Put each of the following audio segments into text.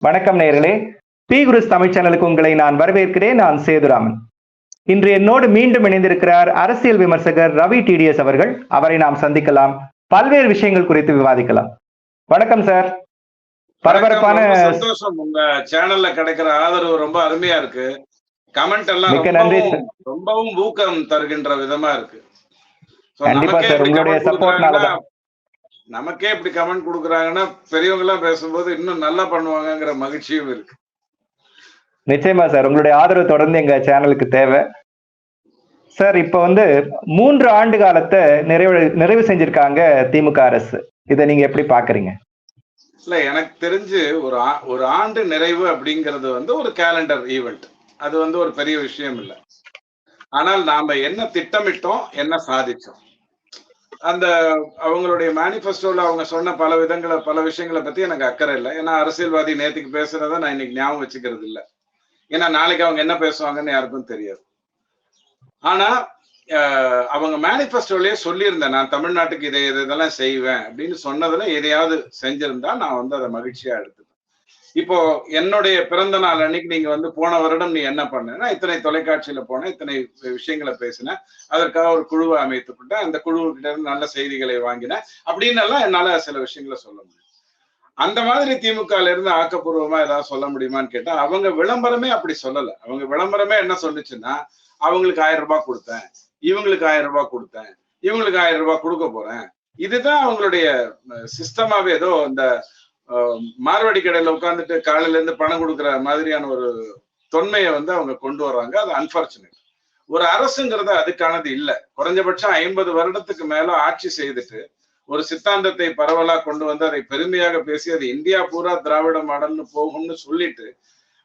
வணக்கம் நேயர்களே. பி குருஸ் தமிழ் சேனலுக்கு உங்களை நான் வரவேற்கிறேன். நான் சேதுராமன். இன்று என்னோடு மீண்டும் இணைந்திருக்கிறார் அரசியல் விமர்சகர் ரவி டிடிஎஸ் அவர்கள். அவரை நாம் சந்திக்கலாம், பல்வேறு விஷயங்கள் குறித்து விவாதிக்கலாம். வணக்கம் சார். பரபரப்பான சந்தோஷம். உங்க சேனல்ல கிடைக்கிற ஆதரவு ரொம்ப அருமையா இருக்கு. கமெண்ட் எல்லாம் ரொம்பவும் ஊக்கம் தருகின்ற விதமா இருக்கு. கண்டிப்பா சார், உங்களுடைய சப்போர்ட்னால நமக்கே இப்படி கமெண்ட் கொடுக்குறாங்கன்னா பெரியவங்க எல்லாம் பேசும்போது இன்னும் நல்லா பண்ணுவாங்கங்கிற மகிழ்ச்சியும் இருக்கு. நிச்சயமா சார், உங்களுடைய ஆதரவு தொடர்ந்து எங்க சேனலுக்கு தேவை சார். இப்ப 3 ஆண்டு காலத்தை நிறைவு செஞ்சிருக்காங்க திமுக அரசு. இதை நீங்க எப்படி பாக்குறீங்க? இல்ல, எனக்கு தெரிஞ்சு ஒரு ஆண்டு நிறைவு அப்படிங்கிறது ஒரு கேலண்டர் ஈவெண்ட். அது ஒரு பெரிய விஷயம் இல்லை. ஆனால் நாம என்ன திட்டமிட்டோம், என்ன சாதிச்சோம், அந்த அவங்களுடைய மேனிபெஸ்டோல அவங்க சொன்ன பல விஷயங்களை பத்தி எனக்கு அக்கறை இல்லை. ஏன்னா அரசியல்வாதி நேற்றுக்கு பேசுறத நான் இன்னைக்கு ஞாபகம் வச்சுக்கிறது இல்லை. ஏன்னா நாளைக்கு அவங்க என்ன பேசுவாங்கன்னு யாருக்கும் தெரியாது. ஆனா அவங்க மேனிபெஸ்டோலயே சொல்லியிருந்தேன், நான் தமிழ்நாட்டுக்கு இதெல்லாம் செய்வேன் அப்படின்னு சொன்னதுல எதையாவது செஞ்சிருந்தா நான் அதை மகிழ்ச்சியா எடுத்துப்பேன். இப்போ என்னுடைய பிறந்த நாள் அன்னைக்கு நீங்க போன வருடம் நீ என்ன பண்ணேன்னா, இத்தனை தொலைக்காட்சியில போனேன், இத்தனை விஷயங்களை பேசினேன், அதற்காக ஒரு குழுவை அமைத்துக்கிட்டேன், அந்த குழுக்கிட்ட இருந்து நல்ல செய்திகளை வாங்கினேன் அப்படின்னு எல்லாம் என்னால சில விஷயங்களை சொல்ல முடியும். அந்த மாதிரி திமுகல இருந்து ஆக்கப்பூர்வமா ஏதாவது சொல்ல முடியுமான்னு கேட்டா, அவங்க விளம்பரமே அப்படி சொல்லல. அவங்க விளம்பரமே என்ன சொல்லுச்சுன்னா, அவங்களுக்கு 1000 ரூபாய் கொடுத்தேன், இவங்களுக்கு 1000 ரூபாய் கொடுத்தேன், இவங்களுக்கு 1000 ரூபாய் கொடுக்க போறேன். இதுதான் அவங்களுடைய சிஸ்டமாவே. ஏதோ இந்த மார்வாடி கடையில உட்காந்துட்டு காலையில இருந்து பணம் கொடுக்குற மாதிரியான ஒரு தொன்மையை அவங்க கொண்டு வர்றாங்க. அது அன்பார்ச்சுனேட். ஒரு அரசுங்கிறது அதுக்கானது இல்லை. குறைஞ்சபட்சம் 50 வருடத்துக்கு மேல ஆட்சி செய்துட்டு ஒரு சித்தாந்தத்தை பரவலா கொண்டு வந்து அதை பெருமையாக பேசி அது இந்தியா பூரா திராவிட மாடல்னு போகும்னு சொல்லிட்டு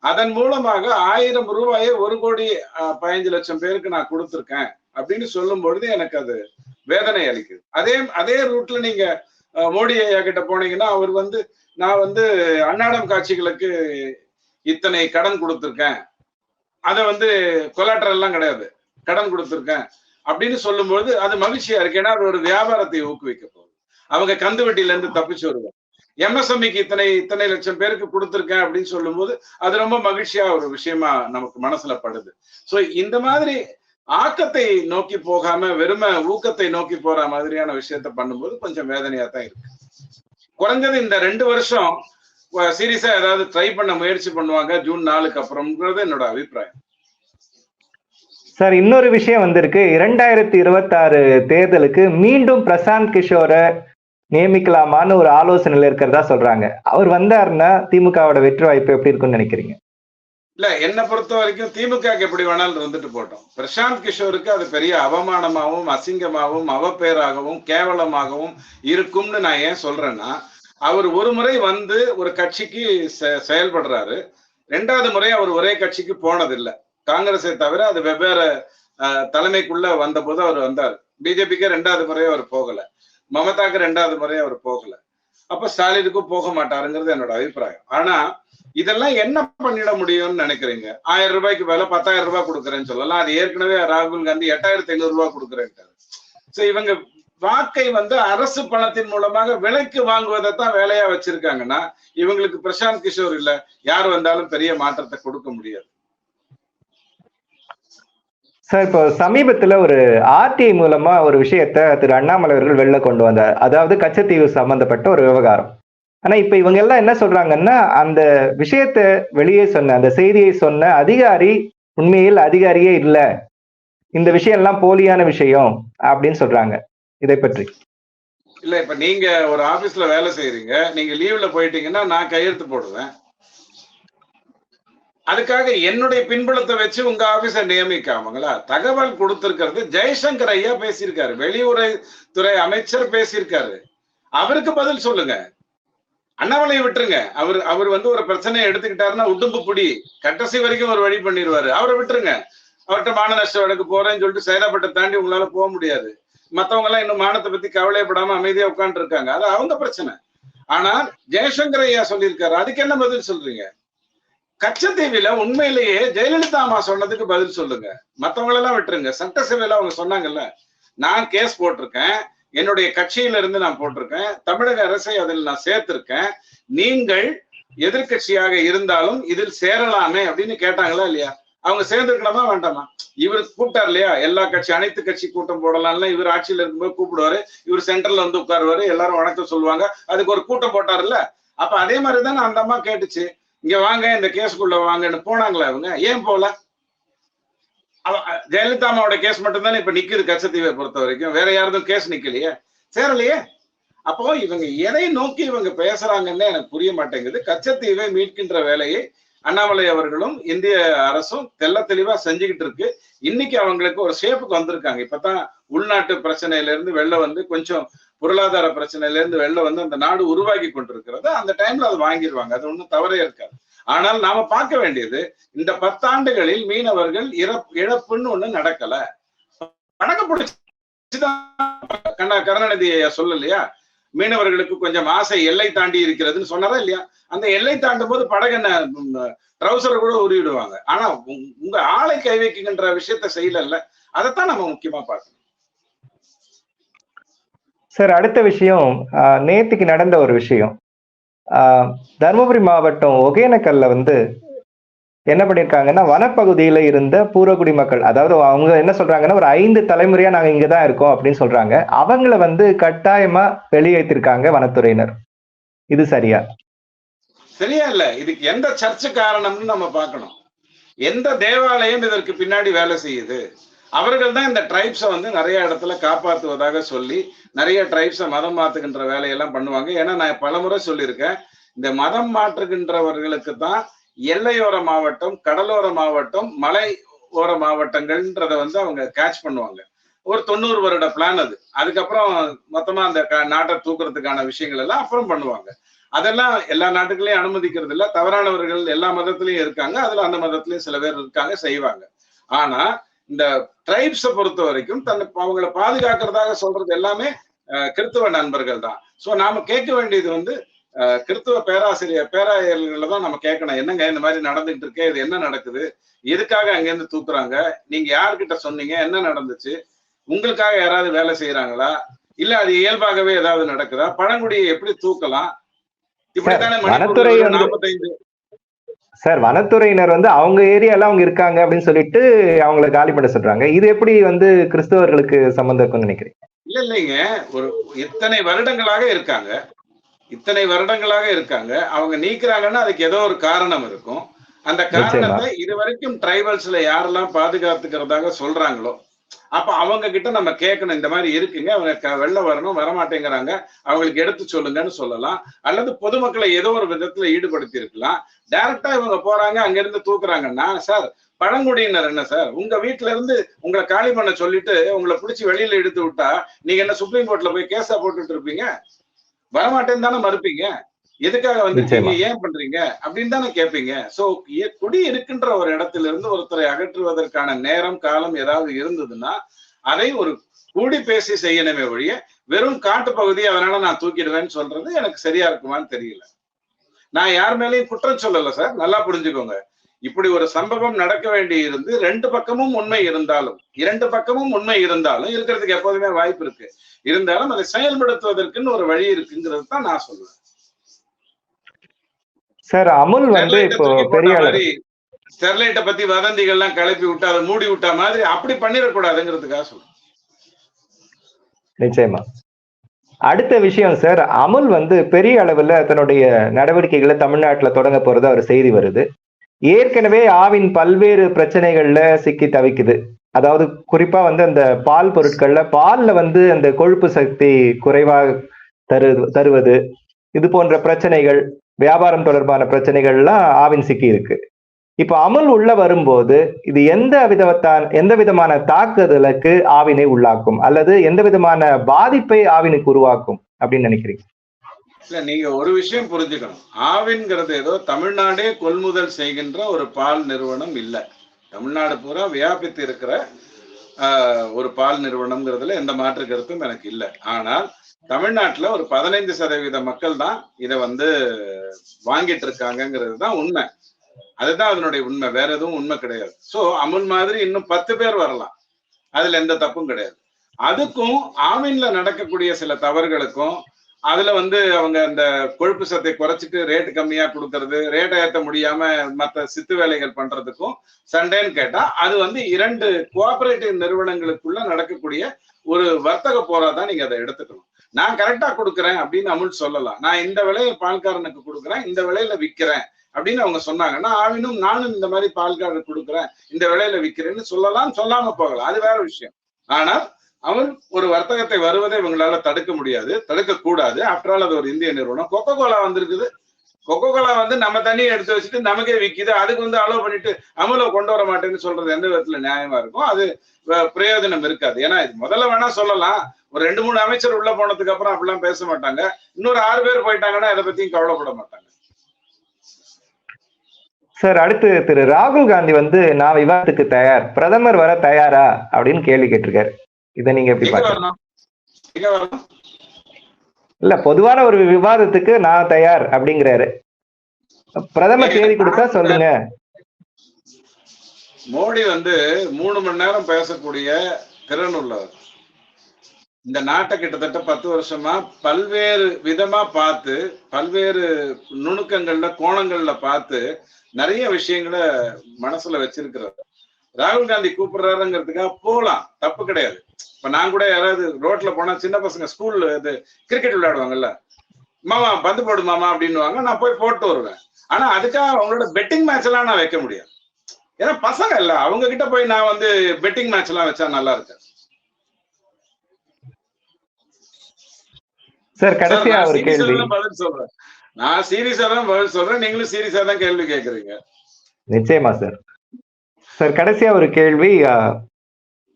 அதன் மூலமாக 1000 ரூபாயை 1,15,00,000 பேருக்கு நான் கொடுத்துருக்கேன் அப்படின்னு சொல்லும் பொழுது எனக்கு அது வேதனை அளிக்குது. அதே ரூட்ல நீங்க மோடி ஐயா கிட்ட போனீங்கன்னா அவர் நான் அன்னாடம் காட்சிகளுக்கு இத்தனை கடன் கொடுத்துருக்கேன், அதை கொலாட்டரல் எல்லாம் கிடையாது, கடன் கொடுத்துருக்கேன் அப்படின்னு சொல்லும்போது அது மகிழ்ச்சியா இருக்கு. ஏன்னா அது ஒரு வியாபாரத்தை ஊக்குவிக்க போகுது. அவங்க கந்து வட்டியில இருந்து தப்பிச்சு வருவாங்க. எம்எஸ்எம்இக்கு இத்தனை லட்சம் பேருக்கு கொடுத்துருக்கேன் அப்படின்னு சொல்லும் போது அது ரொம்ப மகிழ்ச்சியா ஒரு விஷயமா நமக்கு மனசுல படுது. சோ இந்த மாதிரி ஆக்கத்தை நோக்கி போகாம வெறும ஊக்கத்தை நோக்கி போற மாதிரியான விஷயத்த பண்ணும்போது கொஞ்சம் வேதனையா தான் இருக்கு. குறைஞ்சது இந்த 2 வருஷம் சீரியஸா ஏதாவது ட்ரை பண்ண முயற்சி பண்ணுவாங்க ஜூன் 4க்கு அப்புறம்ங்கிறது என்னோட அபிப்பிராயம். சார், இன்னொரு விஷயம் வந்திருக்கு. 2026 தேர்தலுக்கு மீண்டும் பிரசாந்த் கிஷோரை நியமிக்கலாமான்னு ஒரு ஆலோசனையில இருக்கிறதா சொல்றாங்க. அவர் வந்தாருன்னா திமுகவோட வெற்றி வாய்ப்பு எப்படி இருக்குன்னு நினைக்கிறீங்க? இல்ல, என்னை பொறுத்த வரைக்கும் திமுக எப்படி வேணாலும் இருந்துட்டு போட்டோம். பிரசாந்த் கிஷோருக்கு அது பெரிய அவமானமாகவும் அசிங்கமாகவும் அவப்பேராகவும் கேவலமாகவும் இருக்கும்னு நான் ஏன் சொல்றேன்னா, அவர் ஒரு முறை ஒரு கட்சிக்கு செயல்படுறாரு, 2வது முறை அவர் ஒரே கட்சிக்கு போனதில்லை. காங்கிரஸை தவிர அது வெவ்வேறு தலைமைக்குள்ள வந்த போது அவர் வந்தார். பிஜேபிக்கு 2வது முறையே அவர் போகல, மமதாக்கு 2வது முறையே அவர் போகல. அப்ப ஸ்டாலினுக்கும் போக மாட்டாருங்கிறது என்னோட அபிப்பிராயம். ஆனா இதெல்லாம் என்ன பண்ணிட முடியும்னு நினைக்கிறீங்க? 1000 ரூபாய்க்கு மேல 10,000 ரூபாய் கொடுக்குறேன்னு சொல்லலாம். அது ஏற்கனவே ராகுல் காந்தி 8,500 ரூபாய் கொடுக்குறேன்ட்டாரு. சோ இவங்க வாக்கை அரசு பணத்தின் மூலமாக விலைக்கு வாங்குவதைத்தான் வேலையா வச்சிருக்காங்கன்னா, இவங்களுக்கு பிரசாந்த் கிஷோர் இல்ல யார் வந்தாலும் பெரிய மாற்றத்தை கொடுக்க முடியாது. சார், இப்போ சமீபத்துல ஒரு ஆர்டிஐ மூலமா ஒரு விஷயத்த திரு அண்ணாமலை அவர்கள் வெளில கொண்டு வந்தார். அதாவது கச்சத்தீவு சம்பந்தப்பட்ட ஒரு விவகாரம். ஆனா இப்ப இவங்க எல்லாம் என்ன சொல்றாங்கன்னா, அந்த விஷயத்த வெளியே சொன்ன, அந்த செய்தியை சொன்ன அதிகாரி உண்மையில் அதிகாரியே இல்ல, இந்த விஷயம் எல்லாம் போலியான விஷயம் அப்படின்னு சொல்றாங்க. இதை பற்றி இல்ல, இப்ப நீங்க ஒரு ஆபீஸ்ல வேலை செய்யறீங்க, நீங்க லீவ்ல போயிட்டீங்கன்னா நான் கையெழுத்து போடுவேன். அதுக்காக என்னுடைய பின்புலத்தை வச்சு உங்க ஆபீஸ நியமிக்காமங்களா? தகவல் கொடுத்திருக்கிறது ஜெய்சங்கர் ஐயா பேசியிருக்காரு, வெளியுறவுத்துறை அமைச்சர் பேசியிருக்காரு. அவருக்கு பதில் சொல்லுங்க. அண்ணாமலையை விட்டுருங்க. அவர் ஒரு பிரச்சனையை எடுத்துக்கிட்டாருன்னா உடும்பு புடி கட்டசி வரைக்கும் ஒரு வழி பண்ணிடுவாரு. அவரை விட்டுருங்க. அவர்கிட்ட மான நஷ்ட வழக்கு போறேன்னு சொல்லிட்டு சேதாப்பட்டை தாண்டி உங்களால போக முடியாது. மத்தவங்க எல்லாம் இன்னும் மானத்தை பத்தி கவலைப்படாம அமைதியா உட்கார்ந்து இருக்காங்க. அது அவங்க பிரச்சனை. ஆனா ஜெயசங்கர் ஐயா சொல்லியிருக்காரு, அதுக்கு என்ன பதில் சொல்றீங்க? கச்சத்தீவில உண்மையிலேயே ஜெயலலிதா அம்மா சொன்னதுக்கு பதில் சொல்லுங்க. மத்தவங்களெல்லாம் விட்டுருங்க. சட்டசபையில அவங்க சொன்னாங்கல்ல, நான் கேஸ் போட்டிருக்கேன், என்னுடைய கட்சியில இருந்து நான் போட்டிருக்கேன், தமிழக அரசை அதில் நான் சேர்த்திருக்கேன், நீங்கள் எதிர்கட்சியாக இருந்தாலும் இதில் சேரலாமே அப்படின்னு கேட்டாங்களா இல்லையா? அவங்க சேர்ந்துருக்கணுமா வேண்டாமா? இவர் கூப்பிட்டார் இல்லையா, எல்லா கட்சி அனைத்து கட்சி கூட்டம் போடலாம்ல, இவர் ஆட்சியில இருக்கும்போது கூப்பிடுவாரு, இவர் சென்ட்ரல்ல வந்து உட்காருவாரு, எல்லாரும் வணக்கம் சொல்லுவாங்க, அதுக்கு ஒரு கூட்டம் போட்டாருல்ல. அப்ப அதே மாதிரிதானே அந்த அம்மா கேட்டுச்சு, இங்க வாங்க இந்த கேஸ்க்குள்ள வாங்கன்னு போனாங்களா இவங்க? ஏன் போல? ஜெயலலிதா அம்மாவோட கேஸ் மட்டும் தானே இப்ப நிக்குது கச்சத்தீவை பொறுத்த வரைக்கும், வேற யாரும் கேஸ் நிக்கலையே, சேரலையே. அப்போ இவங்க எதை நோக்கி இவங்க பேசுறாங்கன்னு எனக்கு புரிய மாட்டேங்குது. கச்சத்தீவை மீட்கின்ற வேலையை அண்ணாமலை அவர்களும் இந்திய அரசும் தெள்ள தெளிவா செஞ்சுக்கிட்டு இருக்கு. இன்னைக்கு அவங்களுக்கு ஒரு ஷேப்புக்கு வந்திருக்காங்க. இப்பதான் உள்நாட்டு பிரச்சனையில இருந்து வெளில வந்து, கொஞ்சம் பொருளாதார பிரச்சனையில இருந்து வெளில வந்து அந்த நாடு உருவாக்கி கொண்டிருக்கிறது. அந்த டைம்ல அது வாங்கிடுவாங்க, அது ஒன்றும் தவறே இருக்காது. ஆனால் நாம பார்க்க வேண்டியது, இந்த 10 ஆண்டுகளில் மீனவர்கள் இழப்புன்னு ஒண்ணு நடக்கல. கணக்கு பிடிச்சுதான் கருணாநிதி சொல்லலையா, மீனவர்களுக்கு கொஞ்சம் ஆசை எல்லை தாண்டி இருக்கிறதுன்னு சொன்னாரா இல்லையா? அந்த எல்லை தாண்டும் போது படகு ட்ரௌசரை கூட உருவிடுவாங்க. ஆனா உங்க ஆளை கை வைக்கின்ற விஷயத்த செய்யல. அதைத்தான் நம்ம முக்கியமா பார்க்கணும். சார், அடுத்த விஷயம், நேத்துக்கு நடந்த ஒரு விஷயம். தருமபுரி மாவட்டம் ஒகேனக்கல்ல வந்து என்ன பண்ணிருக்காங்கன்னா, வனப்பகுதியில இருந்த பூர்வகுடி மக்கள், அதாவது அவங்க என்ன சொல்றாங்கன்னா, ஒரு 5 தலைமுறையா நாங்க இங்கதான் இருக்கோம் அப்படின்னு சொல்றாங்க. அவங்கள வந்து கட்டாயமா வெளியேற்றிருக்காங்க வனத்துறையினர். இது சரியா? சரியா இல்ல. இதுக்கு எந்த சர்ச்சை காரணம்னு நம்ம பார்க்கணும். எந்த தேவாலயம் இதற்கு பின்னாடி வேலை செய்யுது? அவர்கள் தான் இந்த ட்ரைப்ஸை வந்து நிறைய இடத்துல காப்பாற்றுவதாக சொல்லி நிறைய ட்ரைப்ஸை மதம் மாத்துகின்ற வேலையெல்லாம் பண்ணுவாங்க. ஏன்னா நான் பலமுறை சொல்லியிருக்கேன், இந்த மதம் மாற்றுகின்றவர்களுக்கு தான் எல்லையோர மாவட்டம், கடலோர மாவட்டம், மலை ஓர மாவட்டங்கள்ன்றத வந்து அவங்க கேட்ச் பண்ணுவாங்க. ஒரு 90 வருட பிளான் அது. அதுக்கப்புறம் மொத்தமா அந்த நாட்டை தூக்குறதுக்கான விஷயங்கள் எல்லாம் அப்புறம் பண்ணுவாங்க. அதெல்லாம் எல்லா நாட்டுகளையும் அனுமதிக்கிறது இல்ல. தவறானவர்கள் எல்லா மதத்திலையும் இருக்காங்க, அதுல அந்த மதத்திலயும் சில பேர் இருக்காங்க, செய்வாங்க. ஆனா இந்த ட்ரைப்ஸை பொறுத்த வரைக்கும் அவங்களை பாதுகாக்கிறதாக சொல்றது எல்லாமே கிறிஸ்துவ நண்பர்கள் தான். சோ நாம கேட்க வேண்டியது வந்து கிறிஸ்துவ பேராயர்களை தான் நம்ம கேட்கணும். என்னங்க இந்த மாதிரி நடந்துட்டு இருக்கு, இது என்ன நடக்குது, எதுக்காக அங்கேருந்து தூக்குறாங்க, நீங்க யார்கிட்ட சொன்னீங்க, என்ன நடந்துச்சு, உங்களுக்காக யாராவது வேலை செய்யறாங்களா, இல்ல அது இயல்பாகவே ஏதாவது நடக்குதா, பழங்குடியை எப்படி தூக்கலாம், இப்படித்தானே வனத்துறை 45 சார், வனத்துறையினர் வந்து அவங்க ஏரியால அவங்க இருக்காங்க அப்படின்னு சொல்லிட்டு அவங்களை காலி பண்ண சொல்றாங்க. இது எப்படி வந்து கிறிஸ்தவர்களுக்கு சம்பந்தம் இருக்கும்னு நினைக்கிறீங்க? இல்லைங்க, ஒரு இத்தனை வருடங்களாக இருக்காங்க, அவங்க நீக்குறாங்கன்னா அதுக்கு ஏதோ ஒரு காரணம் இருக்கும். அந்த காரணத்தை இதுவரைக்கும் ட்ரைபல்ஸ்ல யாரெல்லாம் பாதுகாத்துக்கிறதாக சொல்றாங்களோ, அப்ப அவங்க கிட்ட நம்ம கேட்கணும், இந்த மாதிரி இருக்குங்க, அவங்க வெளில வரணும், வரமாட்டேங்கிறாங்க, அவங்களுக்கு எடுத்து சொல்லுங்கன்னு சொல்லலாம். அல்லது பொதுமக்களை ஏதோ ஒரு விதத்துல ஈடுபடுத்தி இருக்கலாம். டைரக்டா இவங்க போறாங்க, அங்க இருந்து தூக்குறாங்கன்னா, சார் பழங்குடியினர் என்ன சார், உங்க வீட்டுல இருந்து உங்களை காலி பண்ண சொல்லிட்டு உங்களை பிடிச்சி வெளியில எடுத்து விட்டா நீங்க என்ன சுப்ரீம் கோர்ட்ல போய் கேஸா போட்டுட்டு இருப்பீங்க? வரமாட்டேன்னு தானே மறுப்பீங்க. எதுக்காக வந்துட்டீங்க, ஏன் பண்றீங்க அப்படின்னு தானே கேட்பீங்க. சோ குடி இருக்கின்ற ஒரு இடத்துல இருந்து ஒருத்தரை அகற்றுவதற்கான நேரம் காலம் ஏதாவது இருந்ததுன்னா அதை ஒரு கூடி பேசி செய்யணுமே ஒழிய, வெறும் காட்டு பகுதி அதனால நான் தூக்கிடுவேன்னு சொல்றது எனக்கு சரியா இருக்குமான்னு தெரியல. நான் யார் மேலேயும் குற்றம் சொல்லல சார், நல்லா புரிஞ்சுக்கோங்க. இப்படி ஒரு சம்பவம் நடக்க வேண்டி இருந்து 2 பக்கமும் உண்மை இருந்தாலும், 2 பக்கமும் உண்மை இருந்தாலும் இருக்கிறதுக்கு எப்போதுமே வாய்ப்பு இருக்கு. இருந்தாலும் அதை செயல்படுத்துவதற்குன்னு ஒரு வழி இருக்குங்கிறது தான் நான் சொல்லுவேன். சார், அமுல் வந்து இப்போ பெரிய ஸ்டெர்லைட்டை பத்தி வதந்திகள்லாம் கிளப்பி விட்டு அதை மூடி விட்டா மாதிரி அப்படி பண்ணிடக்கூடாதுங்கிறதுக்காக சொல்லுவேன். நிச்சயமா. அடுத்த விஷயம் சார், அமுல் வந்து பெரிய அளவுல தன்னுடைய நடவடிக்கைகளை தமிழ்நாட்டுல தொடங்க போறதா ஒரு செய்தி வருது. ஏற்கனவே ஆவின் பல்வேறு பிரச்சனைகள்ல சிக்கி தவிக்குது. அதாவது குறிப்பா வந்து அந்த பால் பொருட்கள்ல, பால்ல வந்து அந்த கொழுப்பு சக்தி குறைவாக தருவது, இது போன்ற பிரச்சனைகள், வியாபாரம் தொடர்பான பிரச்சனைகள்லாம் ஆவின் சிக்கி இருக்கு. இப்ப அமுல் உள்ள வரும்போது இது எந்த விதமான தாக்குதலுக்கு ஆவினை உள்ளாக்கும், அல்லது எந்த விதமான பாதிப்பை ஆவினுக்கு உருவாக்கும் அப்படின்னு நினைக்கிறீங்க? இல்ல, நீங்க ஒரு விஷயம் புரிஞ்சுக்கணும். ஆவின்கிறது ஏதோ தமிழ்நாடே கொள்முதல் செய்கின்ற ஒரு பால் நிறுவனம் இல்ல. தமிழ்நாடு பூரா வியாபித்து இருக்கிற ஒரு பால் நிறுவனம்ங்கிறதுல எந்த மாற்று கருத்தும் எனக்கு இல்லை. ஆனால் தமிழ்நாட்டுல ஒரு 15% மக்கள் தான் இதை வந்து வாங்கிட்டு இருக்காங்கிறது தான் உண்மை. அதுதான் அதனுடைய உண்மை, வேற எதுவும் உண்மை கிடையாது. சோ அமுல் மாதிரி இன்னும் 10 பேர் வரலாம், அதுல எந்த தப்பும் கிடையாது. அதுக்கும் ஆவின்ல நடக்கக்கூடிய சில தவறுகளுக்கும் அதுல வந்து அவங்க அந்த கொழுப்பு சத்தை குறைச்சிட்டு ரேட்டு கம்மியா கொடுக்கறது, ரேட்டை ஏற்ற முடியாம மத்த சித்து வேலைகள் பண்றதுக்கும் சண்டைன்னு கேட்டா, அது வந்து 2 கோஆபரேட்டிவ் நிறுவனங்களுக்குள்ள நடக்கக்கூடிய ஒரு வர்த்தக போரா தான் நீங்க அதை எடுத்துக்கணும். நான் கரெக்டா கொடுக்குறேன் அப்படின்னு அமுல் சொல்லலாம். நான் இந்த விலையை பால்காரனுக்கு கொடுக்குறேன், இந்த விலையில விற்கிறேன் அப்படின்னு அவங்க சொன்னாங்கன்னா, நானும் இந்த மாதிரி பால்காரனுக்கு கொடுக்குறேன், இந்த விலையில விற்கிறேன்னு சொல்லலாம், சொல்லாம போகலாம். அது வேற விஷயம். ஆனால் அவன் ஒரு வர்த்தகத்தை வருவதை இவங்களால தடுக்க முடியாது, தடுக்க கூடாது. ஆஃப்டர் ஆல் அது ஒரு இந்திய நிறுவனம். கொக்கோ கோலா வந்திருக்குது. கொக்கோ கோலா வந்து நம்ம தண்ணியை எடுத்து வச்சுட்டு நமக்கே விற்கிது. அதுக்கு வந்து அலோவ் பண்ணிட்டு அமுல கொண்டு வர மாட்டேன்னு சொல்றது எந்த விதத்துல நியாயமா இருக்கும்? அது பிரயோஜனம் இருக்காது. ஏன்னா இது முதல்ல வேணா சொல்லலாம், ஒரு 2-3 அமைச்சர் உள்ள போனதுக்கு அப்புறம் அப்படிலாம் பேச மாட்டாங்க. இன்னொரு 6 பேர் போயிட்டாங்கன்னா இதை பத்தியும் கவலைப்பட மாட்டாங்க. சார், அடுத்து திரு ராகுல் காந்தி வந்து நான் விவாதத்துக்கு தயார், பிரதமர் வர தயாரா அப்படின்னு கேள்வி கேட்டிருக்காரு. இதை நீங்க எப்படி பாக்குறீங்க? இல்ல, பொதுவான ஒரு விவாதத்துக்கு நான் தயார் அப்படிங்கிறாரு. பிரதமர் தேதி கொடுத்தா சொல்லுங்க. மோடி வந்து 3 மணி நேரம் பேசக்கூடிய திறன் உள்ளவர். இந்த நாட்டை கிட்டத்தட்ட 10 வருஷமா பல்வேறு விதமா பார்த்து, பல்வேறு நுணுக்கங்கள்ல கோணங்கள்ல பார்த்து நிறைய விஷயங்களை மனசுல வச்சிருக்கிறார். ராகுல் காந்தி கூப்பிடுறாருங்கிறதுக்காக போலாம், தப்பு கிடையாது. இப்ப நான் கூட யாராவது ரோட்ல போனா, சின்ன பசங்க ஸ்கூல்ல இது கிரிக்கெட் விளையாடுவாங்கல்ல, மாமா பந்து போடு மாமா அப்படின்னுவாங்க, நான் போய் போட்டு வருவேன். ஆனா அதுக்காக அவங்களோட பெட்டிங் மேட்ச் எல்லாம் நான் வைக்க முடியாது. ஏன்னா பசங்க இல்ல, அவங்க கிட்ட போய் நான் வந்து பெட்டிங் மேட்ச் எல்லாம் வச்சா நல்லா இருக்கு. சார், கடைசியா ஒரு கேள்வி. பதில் சொல்றேன், நான் சீரியஸா தான் பதில் சொல்றேன், நீங்களும் சீரியஸா தான் கேள்வி கேட்கறீங்க. நிச்சயமா சார். சார், கடைசியா ஒரு கேள்வி.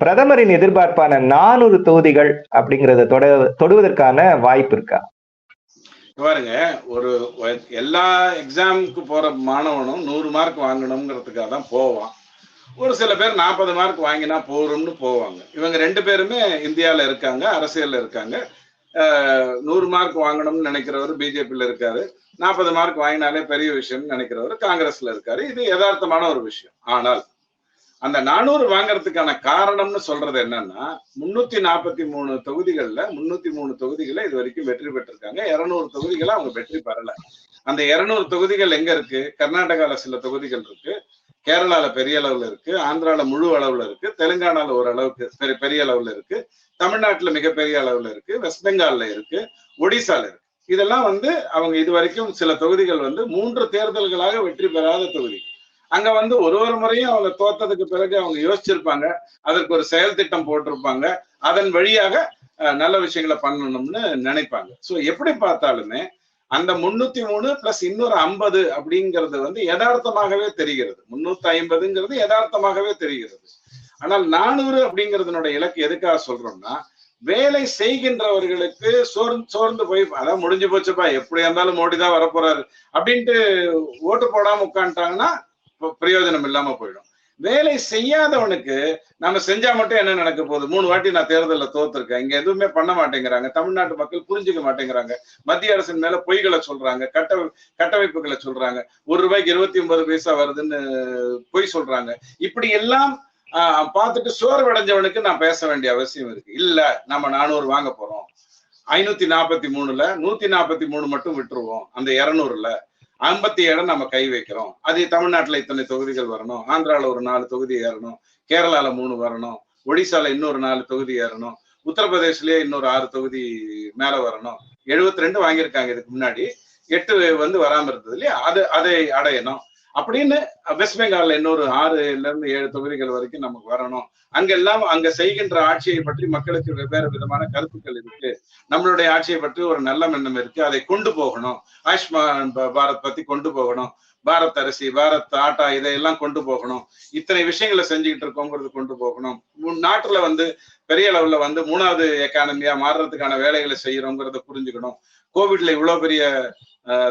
பிரதமரின் எதிர்பார்ப்பான 400 தொகுதிகள் அப்படிங்கறத தொடுவதற்கான வாய்ப்பு இருக்கா? பாருங்க, ஒரு எல்லா எக்ஸாமுக்கு போற மாணவனும் 100 மார்க் வாங்கணுங்கிறதுக்காக தான் போவான். ஒரு சில பேர் 40 மார்க் வாங்கினா போறோம்னு போவாங்க. இவங்க 2 பேருமே இந்தியால இருக்காங்க, அரசியல்ல இருக்காங்க. 100 மார்க் வாங்கணும்னு நினைக்கிறவர் பிஜேபியில இருக்காரு, 40 மார்க் வாங்கினாலே பெரிய விஷயம்னு நினைக்கிறவர் காங்கிரஸ்ல இருக்காரு. இது யதார்த்தமான ஒரு விஷயம். ஆனால் அந்த 400 வாங்கறதுக்கான காரணம்னு சொல்றது என்னன்னா, 343 தொகுதிகள்ல 303 தொகுதிகளை இது வரைக்கும் வெற்றி பெற்றிருக்காங்க. 200 தொகுதிகளை அவங்க வெற்றி பெறல. அந்த 200 தொகுதிகள் எங்க இருக்கு? கர்நாடகால சில தொகுதிகள் இருக்கு, கேரளால பெரிய அளவுல இருக்கு, ஆந்திரால முழு அளவுல இருக்கு, தெலுங்கானால ஓரளவுக்கு பெரிய அளவுல இருக்கு, தமிழ்நாட்டுல மிகப்பெரிய அளவுல இருக்கு, வெஸ்ட் பெங்கால்ல இருக்கு, ஒடிசால இருக்கு. இதெல்லாம் வந்து அவங்க இது வரைக்கும் சில தொகுதிகள் வந்து 3 தேர்தல்களாக வெற்றி பெறாத தொகுதி. அங்க வந்து ஒரு முறையும் அவங்க தோத்ததுக்கு பிறகு அவங்க யோசிச்சிருப்பாங்க, அதற்கு ஒரு செயல் திட்டம் போட்டிருப்பாங்க, அதன் வழியாக நல்ல விஷயங்களை பண்ணணும்னு நினைப்பாங்க. சோ எப்படி பார்த்தாலுமே அந்த 303 பிளஸ் இன்னொரு 50 அப்படிங்கிறது வந்து யதார்த்தமாகவே தெரிகிறது. 350ங்கிறது யதார்த்தமாகவே தெரிகிறது. ஆனால் 400 அப்படிங்கிறதுனோட இலக்கு எதுக்காக சொல்றோம்னா, வேலை செய்கின்றவர்களுக்கு சோர்ந்து போய் அதான் முடிஞ்சு போச்சுப்பா, எப்படி இருந்தாலும் மோடி தான் வரப்போறாரு அப்படின்ட்டு ஓட்டு போடாம உட்காந்துட்டாங்கன்னா பிரயோஜனம் இல்லாம போயிடும். வேலை செய்யாதவனுக்கு நம்ம செஞ்சா மட்டும் என்ன நடக்க போகுது? 3 வாட்டி நான் தேர்தலில் தோத்துருக்கேன், இங்க எதுவுமே பண்ண மாட்டேங்கிறாங்க, தமிழ்நாட்டு மக்கள் புரிஞ்சுக்க மாட்டேங்கிறாங்க, மத்திய அரசின் மேல பொய்களை சொல்றாங்க, கட்டமைப்புகளை சொல்றாங்க, ₹1 29 பைசா வருதுன்னு பொய் சொல்றாங்க. இப்படி எல்லாம் பார்த்துட்டு சோர்வடைஞ்சவனுக்கு நான் பேச வேண்டிய அவசியம் இருக்கு. இல்ல, நம்ம 400 வாங்க போறோம், 543ல 143 மட்டும் விட்டுருவோம், அந்த 200ல 57 நம்ம கை வைக்கிறோம். அது தமிழ்நாட்டுல இத்தனை தொகுதிகள் வரணும், ஆந்திரால ஒரு 4 தொகுதி ஏறணும், கேரளால 3 வரணும், ஒடிசால இன்னொரு 4 தொகுதி ஏறணும், உத்தரப்பிரதேஷ்லயே இன்னொரு 6 தொகுதி மேல வரணும். 72 வாங்கியிருக்காங்க இதுக்கு முன்னாடி, 8 வந்து வராம இருந்தது இல்லையா, அதை அடையணும் அப்படின்னு. வெஸ்ட் பெங்கால்ல இன்னொரு 6ல இருந்து 7 தொகுதிகள் வரைக்கும் நமக்கு வரணும். அங்கெல்லாம் அங்க செய்கின்ற ஆட்சியை பற்றி மக்களுக்கு வெவ்வேறு விதமான கருத்துக்கள் இருக்கு, நம்மளுடைய ஆட்சியை பற்றி ஒரு நல்ல எண்ணம் இருக்கு, அதை கொண்டு போகணும். ஆயுஷ்மான் பாரத் பத்தி கொண்டு போகணும், பாரத் அரிசி, பாரத் ஆட்டா, இதையெல்லாம் கொண்டு போகணும், இத்தனை விஷயங்களை செஞ்சுக்கிட்டு இருக்கோங்கிறது கொண்டு போகணும். நாட்டுல வந்து பெரிய அளவுல வந்து 3வது எக்கானமியா மாறுறதுக்கான வேலைகளை செய்யறோங்கிறத புரிஞ்சுக்கணும். கோவிட்ல இவ்வளவு பெரிய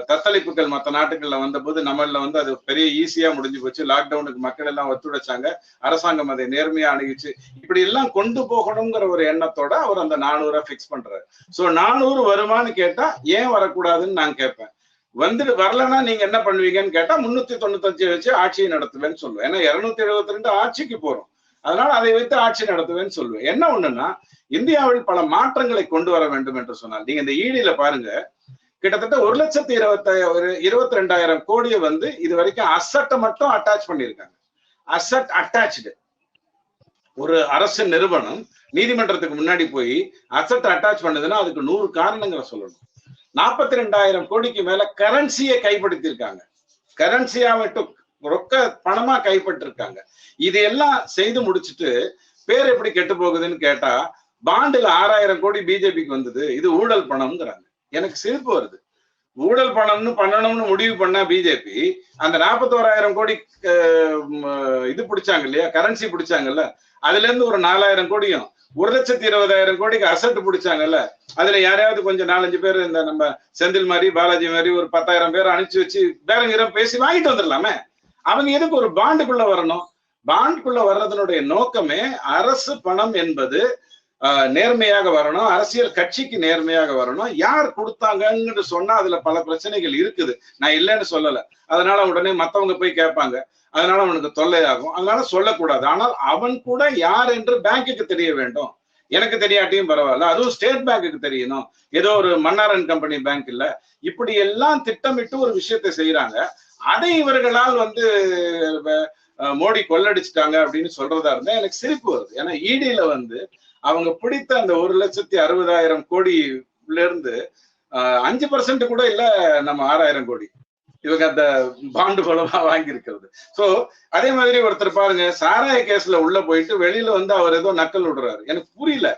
தத்தளிப்புகள் மற்ற நாட்டுகள்ல வந்த போது நம்மள வந்து அது பெரிய ஈஸியா முடிஞ்சு போச்சு. லாக்டவுனுக்கு மக்கள் எல்லாம் ஒத்துழைச்சாங்க, அரசாங்கம் அதை நேர்மையா அணுகிச்சு. இப்படி எல்லாம் கொண்டு போகணுங்கிற ஒரு எண்ணத்தோட அவர் அந்த 400 பிக்ஸ் பண்றாரு. சோ 400 வருமானு கேட்டா ஏன் வரக்கூடாதுன்னு நான் கேட்பேன். வந்துட்டு வரலன்னா நீங்க என்ன பண்ணுவீங்கன்னு கேட்டா 395 வச்சு ஆட்சியை நடத்துவேன்னு சொல்லுவேன். ஏன்னா 272 ஆட்சிக்கு போறோம். அதனால அதை வைத்து ஆட்சி நடத்துவேன்னு சொல்லுவேன். என்ன ஒண்ணுன்னா, இந்தியாவில் பல மாற்றங்களை கொண்டு வர வேண்டும் என்று சொன்னால், நீங்க இந்த ஈடியில பாருங்க, கிட்டத்தட்ட 1,22,000 கோடியை வந்து இது வரைக்கும் அசட்டை மட்டும் அட்டாச் பண்ணியிருக்காங்க. Asset attach. ஒரு அரசு நிறுவனம் நீதிமன்றத்துக்கு முன்னாடி போய் அசட் அட்டாச் பண்ணுதுன்னா அதுக்கு 100 காரணங்களை சொல்லணும். 42,000 கோடிக்கு மேல கரன்சியை கைப்படுத்திருக்காங்க. கரன்சியா மட்டும் ரொக்க பணமா கைப்பற்றிருக்காங்க. இது எல்லாம் செய்து முடிச்சுட்டு பேர் எப்படி கெட்டு போகுதுன்னு கேட்டா, பாண்டுல 6,000 கோடி பிஜேபிக்கு வந்தது, இது ஊழல் பணம்ங்கிறாங்க. எனக்கு சிரிப்பு வருது. ஊழல் பணம்னு பண்ணணும்னு முடிவு பண்ண பிஜேபி அந்த 41,000 கோடி இது பிடிச்சாங்க இல்லையா, கரன்சி பிடிச்சாங்கல்ல, அதுல இருந்து ஒரு 4,000 கோடியும் 1,20,000 கோடிக்கு அசட் பிடிச்சாங்கல்ல, அதுல யாரையாவது கொஞ்சம் 4-5 பேர் இந்த நம்ம செந்தில் மாதிரி பாலாஜி மாதிரி ஒரு 10,000 பேர் அனுப்பிச்சு வச்சு பேரங்கிறம் பேசி வாங்கிட்டு வந்துடலாமே. அவங்க எதுக்கு ஒரு பாண்டுக்குள்ள வரணும்? பாண்டுக்குள்ள வர்றதனுடைய நோக்கமே அரசு பணம் என்பது நேர்மையாக வரணும், அரசியல் கட்சிக்கு நேர்மையாக வரணும். யார் கொடுத்தாங்கன்னு சொன்னா அதுல பல பிரச்சனைகள் இருக்குது, நான் இல்லைன்னு சொல்லல. அதனால உடனே மத்தவங்க போய் கேட்பாங்க, அதனால அவனுக்கு தொல்லையாகும், அதனால சொல்லக்கூடாது. ஆனால் அவன் கூட யார் என்று பேங்குக்கு தெரிய வேண்டும். எனக்கு தெரியாட்டியும் பரவாயில்ல, அதுவும் ஸ்டேட் பேங்குக்கு தெரியணும், ஏதோ ஒரு மன்னாரன் கம்பெனி பேங்க் இல்ல. இப்படி எல்லாம் திட்டமிட்டு ஒரு விஷயத்தை செய்யறாங்க. அதை இவர்களால் வந்து மோடி கொள்ளடிச்சிட்டாங்க அப்படின்னு சொல்றதா இருந்தா எனக்கு சிரிப்பு வருது. ஏன்னா ஈடியில வந்து அவங்க பிடித்த அந்த 1,60,000 கோடியில இருந்து 5% கூட இல்ல நம்ம 6,000 கோடி இவங்க அந்த பாண்டு மூலமா வாங்கி இருக்கிறது. சோ அதே மாதிரி ஒருத்தர் பாருங்க, சாராய கேஸ்ல உள்ள போயிட்டு வெளியில வந்து அவர் ஏதோ நக்கல் விடுறாரு. எனக்கு புரியல.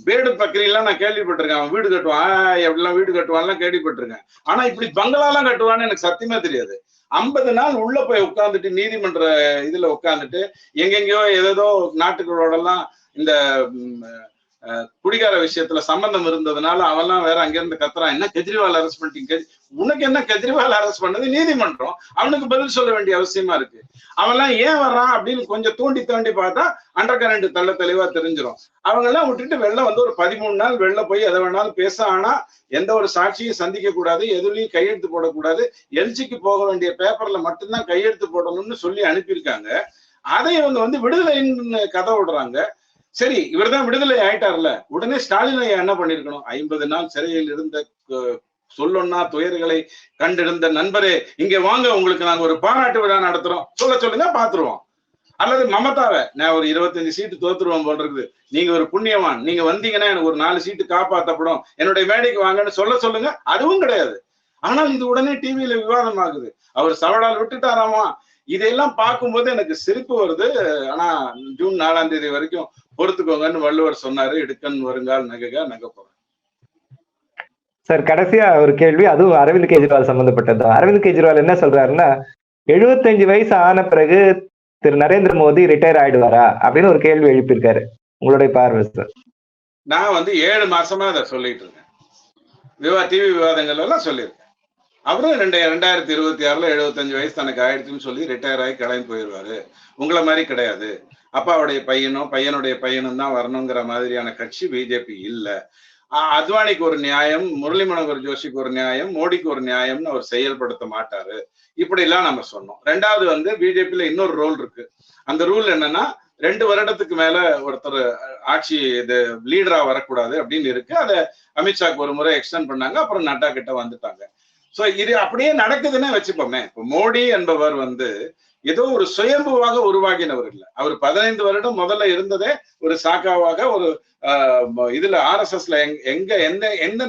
பேடு பக்கரியெல்லாம் நான் கேள்விப்பட்டிருக்கேன், அவன் வீடு கட்டுவான் எப்படிலாம் வீடு கட்டுவான்லாம் கேள்விப்பட்டிருக்கேன். ஆனா இப்படி பங்களாலாம் கட்டுவான்னு எனக்கு சத்தியமா தெரியாது. 50 நாள் உள்ள போய் உட்கார்ந்துட்டு நீதிமன்ற இதுல உட்கார்ந்துட்டு எங்கெங்கயோ ஏதோ நாட்டுகளோட எல்லாம் இந்த குடிகார விஷயத்துல சம்பந்தம் இருந்ததுனால அவன்லாம் வேற அங்கிருந்து கத்துறான், என்ன கெஜ்ரிவால் அரெஸ்ட் பண்ணிட்டீங்க? உனக்கு என்ன கெஜ்ரிவால் அரெஸ்ட் பண்ணது நீதிமன்றம், அவனுக்கு பதில் சொல்ல வேண்டிய அவசியமா இருக்கு. அவன்லாம் ஏன் வர்றான் அப்படின்னு கொஞ்சம் தோண்டி பார்த்தா அண்டர் கரண்ட் தள்ள தெளிவா தெரிஞ்சிடும். அவங்க எல்லாம் விட்டுட்டு வெளில வந்து ஒரு 13 நாள் வெளில போய் எதை வேணாலும் பேச, ஆனா எந்த ஒரு சாட்சியும் சந்திக்க கூடாது, எதுலையும் கையெழுத்து போடக்கூடாது, எல்ஜிக்கு போக வேண்டிய பேப்பர்ல மட்டும்தான் கையெழுத்து போடணும்னு சொல்லி அனுப்பியிருக்காங்க. அதை இவங்க வந்து விடுதலைன்னு கதை விடுறாங்க. சரி, இவர் தான் விடுதலை ஆயிட்டார்ல, உடனே ஸ்டாலின் ஐயா என்ன பண்ணிருக்கணும்? 50 நாள் சிறையில் இருந்த சொல்லொன்னா துயர்களை கண்டிருந்த நண்பரே, இங்க வாங்க, உங்களுக்கு நாங்க ஒரு பாராட்டு விழா நடத்துறோம், சொல்லுங்க, பாத்துருவோம். அல்லது மமதாவை, நான் ஒரு 25 சீட்டு தோத்துருவோம் போல் இருக்குது, நீங்க ஒரு புண்ணியவான், நீங்க வந்தீங்கன்னா எனக்கு ஒரு 4 சீட்டு காப்பாற்றப்படும், என்னுடைய மேடைக்கு வாங்கன்னு சொல்லுங்க. அதுவும் கிடையாது. ஆனால் இது உடனே டிவியில விவாதம் ஆகுது, அவர் சவடால் விட்டுட்டாராமா. இதையெல்லாம் பார்க்கும்போது எனக்கு சிரிப்பு வருது. ஆனா ஜூன் 4ஆம் தேதி வரைக்கும் பொறுத்துக்கோங்கன்னு வள்ளுவர் சொன்னாரு, இடுக்கண் வருங்கால் நகை போறேன். சார் கடைசியா ஒரு கேள்வி, அதுவும் அரவிந்த் கெஜ்ரிவால் சம்பந்தப்பட்டதுதான். அரவிந்த் கெஜ்ரிவால் என்ன சொல்றாருன்னா, 75 வயசு ஆன பிறகு திரு நரேந்திர மோடி ரிட்டையர் ஆயிடுவாரா அப்படின்னு ஒரு கேள்வி எழுப்பியிருக்காரு. உங்களுடைய பார்வை சார்? நான் வந்து 7 மாசமா அதை சொல்லிட்டு இருக்கேன், டிவி விவாதங்கள் எல்லாம் சொல்லியிருக்கேன். அவரும் 2026ல 75 வயசு தனக்கு ஆயிடுச்சுன்னு சொல்லி ரிட்டையர் ஆகி கிளம்பி போயிடுவாரு. உங்களை மாதிரி கிடையாது, அப்பாவுடைய பையனுடைய பையனும் தான் வரணுங்கிற மாதிரியான கட்சி பிஜேபி இல்ல. அத்வானிக்கு ஒரு நியாயம், முரளி மனோகர் ஜோஷிக்கு ஒரு நியாயம், மோடிக்கு ஒரு நியாயம்னு அவர் செயல்படுத்த மாட்டாரு, இப்படி எல்லாம் நம்ம சொன்னோம். 2வது வந்து பிஜேபியில இன்னொரு ரோல் இருக்கு. அந்த ரூல் என்னன்னா, 2 வருடத்துக்கு மேல ஒருத்தர் ஆட்சி இது லீடரா வரக்கூடாது அப்படின்னு இருக்கு. அதை அமித்ஷாக்கு ஒரு முறை எக்ஸ்டெண்ட் பண்ணாங்க, அப்புறம் நட்டா கிட்ட வந்துட்டாங்க. சோ இது அப்படியே நடக்குதுன்னு வச்சுப்போமே. இப்போ மோடி என்பவர் வந்து ஏதோ ஒரு சுயம்புவாக உருவாகினவர் இல்லை. அவர் 15 வருடம் முதல்ல இருந்ததே ஒரு சாக்காவாக, ஒரு இதுல RSSல எந்த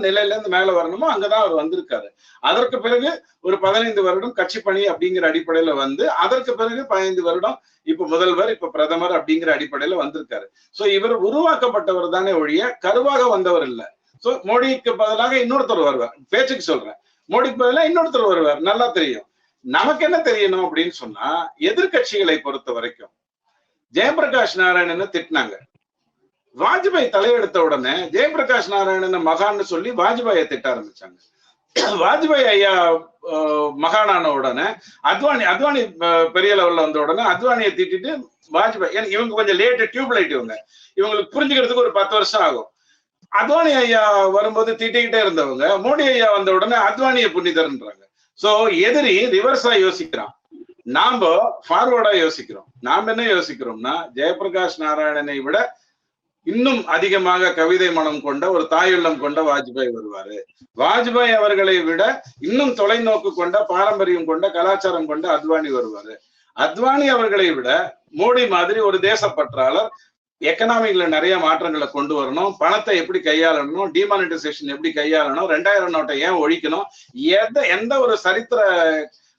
நிலையில இருந்து மேல வரணுமோ அங்கதான் அவர் வந்திருக்காரு. அதற்கு பிறகு ஒரு 15 வருடம் கட்சி பணி அப்படிங்கிற அடிப்படையில வந்து, அதற்கு பிறகு 15 வருடம் இப்ப முதல்வர், இப்ப பிரதமர் அப்படிங்கிற அடிப்படையில வந்திருக்காரு. சோ இவர் உருவாக்கப்பட்டவர் தானே ஒழிய கருவாக வந்தவர் இல்ல. சோ மோடிக்கு பதிலாக இன்னொருத்தர் வருவார், பேச்சுக்கு சொல்றேன், மோடிக்கு பதிலாக இன்னொருத்தர் வருவார், நல்லா தெரியும். நமக்கு என்ன தெரியணும் அப்படின்னு சொன்னா, எதிர்கட்சிகளை பொறுத்த வரைக்கும் ஜெயபிரகாஷ் நாராயணனை திட்டினாங்க. வாஜ்பாய் தலையெடுத்த உடனே ஜெயபிரகாஷ் நாராயணனை மகான்னு சொல்லி வாஜ்பாயை திட்ட ஆரம்பிச்சாங்க. வாஜ்பாய் ஐயா மகானான உடனே அத்வானி பெரிய லெவல்ல வந்த உடனே அத்வானியை திட்டிட்டு வாஜ்பாய், இவங்க கொஞ்சம் லேட் டியூப் லைட், இவங்களுக்கு புரிஞ்சுக்கிறதுக்கு ஒரு 10 வருஷம் ஆகும். அத்வானி ஐயா வரும்போது திட்டிக்கிட்டே இருந்தவங்க மோடி ஐயா வந்த உடனே அத்வானியை புனிதர்ன்றாங்க. சோ எதிரி ரிவர்ஸா யோசிக்கிறான். நாம ஃபார்வர்டா யோசிக்கிறோம். நாம என்ன யோசிக்கிறோம்னா, ஜெயபிரகாஷ் நாராயணனை விட இன்னும் அதிகமாக கவிதை மனம் கொண்ட ஒரு தாயுள்ளம் கொண்ட வாஜ்பாய் வருவாரு. வாஜ்பாய் அவர்களை விட இன்னும் தொலைநோக்கு கொண்ட பாரம்பரியம் கொண்ட கலாச்சாரம் கொண்ட அத்வானி வருவாரு. அத்வானி அவர்களை விட மோடி மாதிரி ஒரு தேசப்பற்றாளர், எக்கனாமிக்ல நிறைய மாற்றங்களை கொண்டு வரணும், பணத்தை எப்படி கையாளணும், டிமானிட்டைசேஷன் எப்படி கையாளணும், 2000 நோட்டை ஏன் ஒழிக்கணும், எந்த ஒரு சரித்திர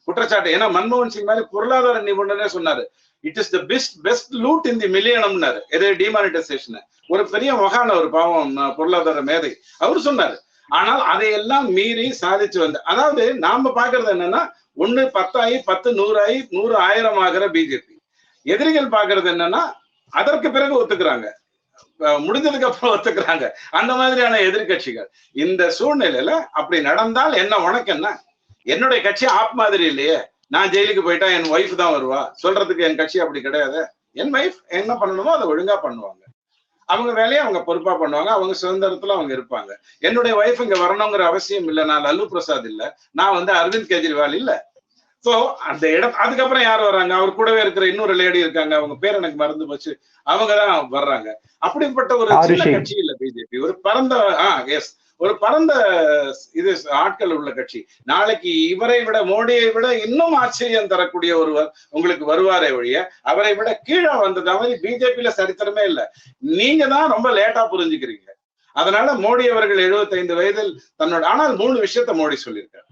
குற்றச்சாட்டு. ஏன்னா மன்மோகன் சிங் மாதிரி பொருளாதார நிபுணரே சொன்னாரு, it is the best loot in the மில்லியனம்னாரு. எது டிமானிட்டைசேஷன். ஒரு பெரிய மகான ஒரு பாவம் பொருளாதார மேதை அவர் சொன்னாரு. ஆனால் அதையெல்லாம் மீறி சாதிச்சு வந்த, அதாவது நாம பாக்குறது என்னன்னா, 1 10 ஆகி 10 100 ஆகி 100 1000 ஆகிற பிஜேபி. எதிரிகள் பாக்குறது என்னன்னா, அதற்கு பிறகு ஒத்துக்கிறாங்க, முடிஞ்சதுக்கு அப்புறம் ஒத்துக்கிறாங்க, அந்த மாதிரியான எதிர்கட்சிகள். இந்த சூழ்நிலையில அப்படி நடந்தால் என்ன, உனக்கு என்ன? என்னுடைய கட்சி ஆப் மாதிரி இல்லையே. நான் ஜெயிலுக்கு போயிட்டா என் ஒய்ஃப் தான் வருவா சொல்றதுக்கு, என் கட்சி அப்படி கிடையாது. என் ஒய்ஃப் என்ன பண்ணணுமோ அதை ஒழுங்கா பண்ணுவாங்க, அவங்க வேலையை அவங்க பொறுப்பா பண்ணுவாங்க, அவங்க சுதந்திரத்துல அவங்க இருப்பாங்க. என்னுடைய ஒய்ஃப் இங்க வரணுங்கிற அவசியம் இல்லை. நான் லல்லு பிரசாத் இல்ல, நான் அரவிந்த் கெஜ்ரிவால் இல்ல. சோ அந்த அதுக்கப்புறம் யார் வர்றாங்க, அவர் கூடவே இருக்கிற இன்னொரு லேடி இருக்காங்க, அவங்க பேர் எனக்கு மறந்து போச்சு, அவங்கதான் வர்றாங்க. அப்படிப்பட்ட ஒரு சின்ன கட்சி இல்ல பிஜேபி. ஒரு பரந்த ஒரு பரந்த இது ஆட்கள் உள்ள கட்சி. நாளைக்கு இவரை விட, மோடியை விட இன்னும் ஆச்சரியம் தரக்கூடிய ஒருவர் உங்களுக்கு வருவாரே ஒழிய, அவரை விட கீழே வந்தது மாதிரி பிஜேபியில சரித்திரமே இல்லை. நீங்க தான் ரொம்ப லேட்டா புரிஞ்சுக்கிறீங்க. அதனால மோடி அவர்கள் 75 வயதில் தன்னோட, ஆனால் 3 விஷயத்த மோடி சொல்லியிருக்காரு.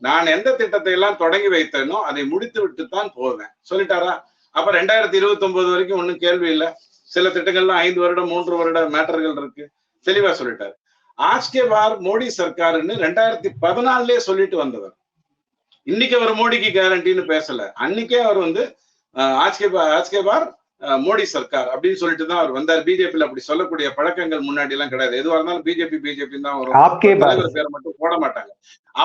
நான் எந்த திட்டத்தை எல்லாம் தொடங்கி வைத்தேனோ அதை முடித்து விட்டு தான் போவேன் சொல்லிட்டாரா? அப்ப 2029 வரைக்கும் ஒன்னும் கேள்வி இல்லை. சில திட்டங்கள்லாம் 5 வருடம் 3 வருட மேட்டர்கள் இருக்கு, தெளிவா சொல்லிட்டாரு. ஆஜ்கே பார் மோடி சர்க்காருன்னு 2014 சொல்லிட்டு வந்தவர். இன்னைக்கு அவர் மோடிக்கு கேரண்டின்னு பேசல. அன்னைக்கே அவர் ஆஜ்கே பார் மோடி சர்க்கார் அப்படின்னு சொல்லிட்டு தான் அவர் வந்தார். பிஜேபியில அப்படி சொல்லக்கூடிய பழக்கங்கள் முன்னாடி எல்லாம் கிடையாது. எதுவா இருந்தாலும் பிஜேபி தான் வரும், தலைவர் பேரை மட்டும் போட மாட்டாங்க.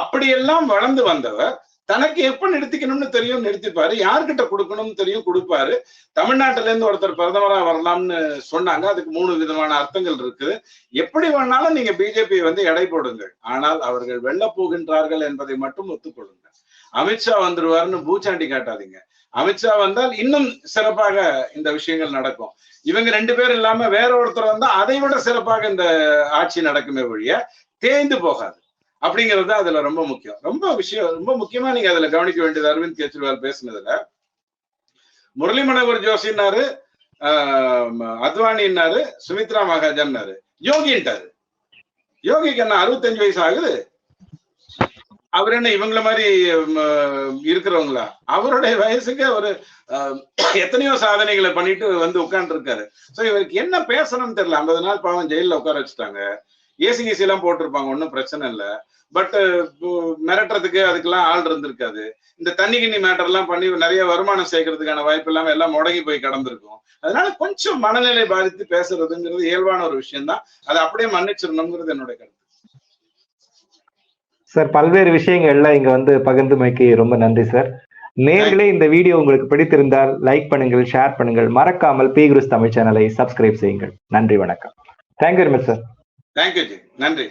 அப்படியெல்லாம் வளர்ந்து வந்தவர் தனக்கு எப்ப நிறுத்திக்கணும்னு தெரியும், நிறுத்திப்பாரு. யார்கிட்ட கொடுக்கணும்னு தெரியும், கொடுப்பாரு. தமிழ்நாட்டில இருந்து ஒருத்தர் பிரதமரா வரலாம்னு சொன்னாங்க. அதுக்கு 3 விதமான அர்த்தங்கள் இருக்குது. எப்படி வேணாலும் நீங்க பிஜேபி எடை போடுங்கள், ஆனால் அவர்கள் வெல்ல போகின்றார்கள் என்பதை மட்டும் ஒத்துக்கொள்ளுங்க. அமித்ஷா வந்துருவாருன்னு பூச்சாண்டி காட்டாதீங்க. அமித்ஷா வந்தால் இன்னும் சிறப்பாக இந்த விஷயங்கள் நடக்கும். இவங்க 2 பேர் இல்லாம வேற ஒருத்தர் வந்தா அதை விட சிறப்பாக இந்த ஆட்சி நடக்குமே ஒழிய தேய்ந்து போகாது. அப்படிங்கிறது அதுல ரொம்ப முக்கியம். ரொம்ப முக்கியமா நீங்க அதுல கவனிக்க வேண்டியது, அரவிந்த் கெஜ்ரிவால் பேசினதுல முரளி மனோகர் ஜோஷின்னாரு, அத்வானின்னாரு, சுமித்ரா மகாஜன்னாரு, யோகின்ட்டாரு. யோகிக்கு என்ன 65 வயசு ஆகுது? அவர் என்ன இவங்கள மாதிரி இருக்கிறவங்களா? அவருடைய வயசுக்கு ஒரு எத்தனையோ சாதனைகளை பண்ணிட்டு உட்கார்ந்து இருக்காரு. சோ இவருக்கு என்ன பேசணும்னு தெரியல. 50 நாள் பாவம் ஜெயில உட்கார வச்சுட்டாங்க. ஏசிகிசி எல்லாம் போட்டிருப்பாங்க, ஒன்னும் பிரச்சனை இல்லை. பட் மிரட்டுறதுக்கு அதுக்கெல்லாம் ஆள் இருந்திருக்காது. இந்த தண்ணி கிண்ணி மேட்டர் எல்லாம் பண்ணி நிறைய வருமானம் சேர்க்கறதுக்கான வாய்ப்பு இல்லாம எல்லாம் முடங்கி போய் கடந்திருக்கும். அதனால கொஞ்சம் மனநிலை பாதித்து பேசுறதுங்கிறது இயல்பான ஒரு விஷயம் தான். அதை அப்படியே மன்னிச்சிடணுங்கிறது என்னுடைய கருத்து. சார், பல்வேறு விஷயங்கள்ல இங்க பகிர்ந்துமைக்கு ரொம்ப நன்றி சார். நேர்களே, இந்த வீடியோ உங்களுக்கு பிடித்திருந்தால் லைக் பண்ணுங்கள், ஷேர் பண்ணுங்கள், மறக்காமல் பி குருஸ் தமிழ் சேனலை சப்ஸ்கிரைப் செய்யுங்கள். நன்றி, வணக்கம். Thank you very much sir. Thank you G, நன்றி.